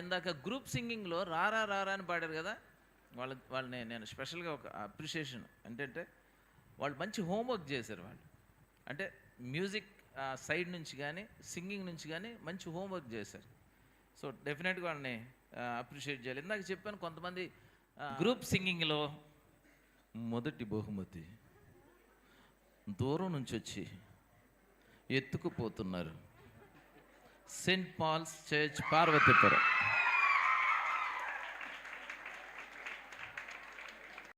ఇందాక గ్రూప్ సింగింగ్లో రారా రారా అని పాడారు కదా, వాళ్ళని నేను స్పెషల్గా ఒక అప్రిషియేషన్ ఏంటంటే వాళ్ళు మంచి హోంవర్క్ చేశారు. వాళ్ళు అంటే మ్యూజిక్ సైడ్ నుంచి కానీ సింగింగ్ నుంచి కానీ మంచి హోంవర్క్ చేశారు. సో డెఫినెట్గా వాళ్ళని అప్రిషియేట్ చేయాలి. ఇందాక చెప్పాను, కొంతమంది గ్రూప్ సింగింగ్లో మొదటి బహుమతి దూరం నుంచి వచ్చి ఎత్తుకుపోతున్నారు. Saint Paul's Church, Parvathipuram.